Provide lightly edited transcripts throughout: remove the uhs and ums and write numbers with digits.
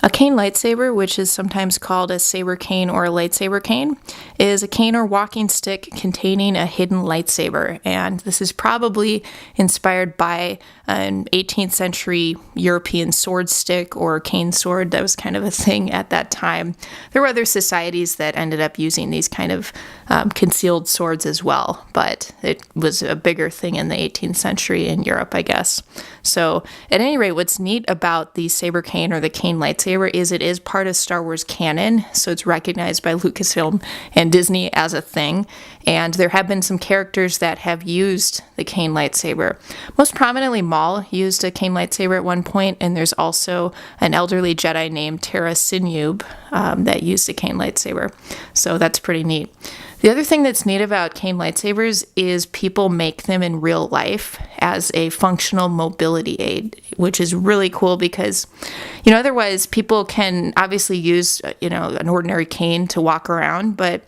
A cane lightsaber, which is sometimes called a saber cane or a lightsaber cane, is a cane or walking stick containing a hidden lightsaber. And this is probably inspired by an 18th century European sword stick or cane sword. That was kind of a thing at that time. There were other societies that ended up using these kind of concealed swords as well, but it was a bigger thing in the 18th century in Europe, I guess. So at any rate, what's neat about the saber cane or the cane lightsaber is it is part of Star Wars canon, so it's recognized by Lucasfilm and Disney as a thing, and there have been some characters that have used the cane lightsaber. Most prominently, Maul used a cane lightsaber at one point, and there's also an elderly Jedi named Tara Sinub that used a cane lightsaber, so that's pretty neat. The other thing that's neat about cane lightsabers is people make them in real life as a functional mobility aid, which is really cool because, otherwise people can obviously use, an ordinary cane to walk around, but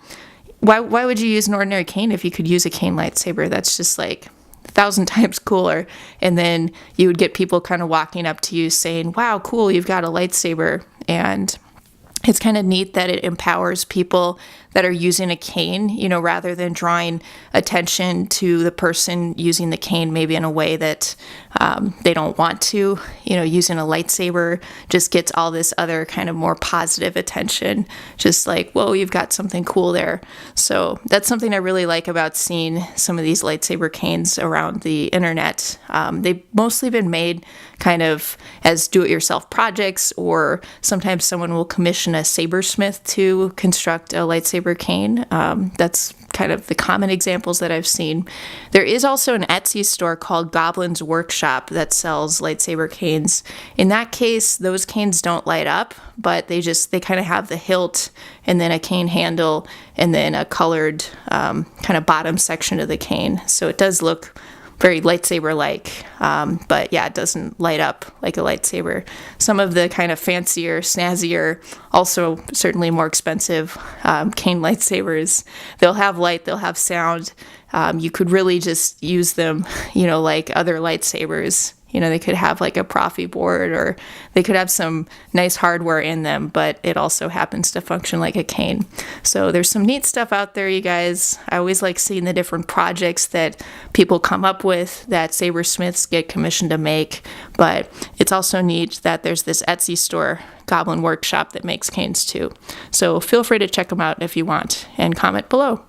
why would you use an ordinary cane if you could use a cane lightsaber? That's just like 1,000 times cooler. And then you would get people kind of walking up to you saying, wow, cool, you've got a lightsaber. And it's kind of neat that it empowers people that are using a cane, rather than drawing attention to the person using the cane maybe in a way that they don't want to. Using a lightsaber just gets all this other kind of more positive attention, just like, whoa, you've got something cool there. So that's something I really like about seeing some of these lightsaber canes around the internet. They've mostly been made kind of as do-it-yourself projects, or sometimes someone will commission a sabersmith to construct a lightsaber cane. That's kind of the common examples that I've seen. There is also an Etsy store called Goblin's Workshop that sells lightsaber canes. In that case, those canes don't light up, but they kind of have the hilt and then a cane handle and then a colored kind of bottom section of the cane. So it does look very lightsaber-like, but yeah, it doesn't light up like a lightsaber. Some of the kind of fancier, snazzier, also certainly more expensive cane lightsabers, they'll have light, they'll have sound. You could really just use them, like other lightsabers. They could have like a Profi board, or they could have some nice hardware in them, but it also happens to function like a cane. So there's some neat stuff out there, you guys. I always like seeing the different projects that people come up with that sabersmiths get commissioned to make, but it's also neat that there's this Etsy store, Goblin Workshop, that makes canes too. So feel free to check them out if you want, and comment below.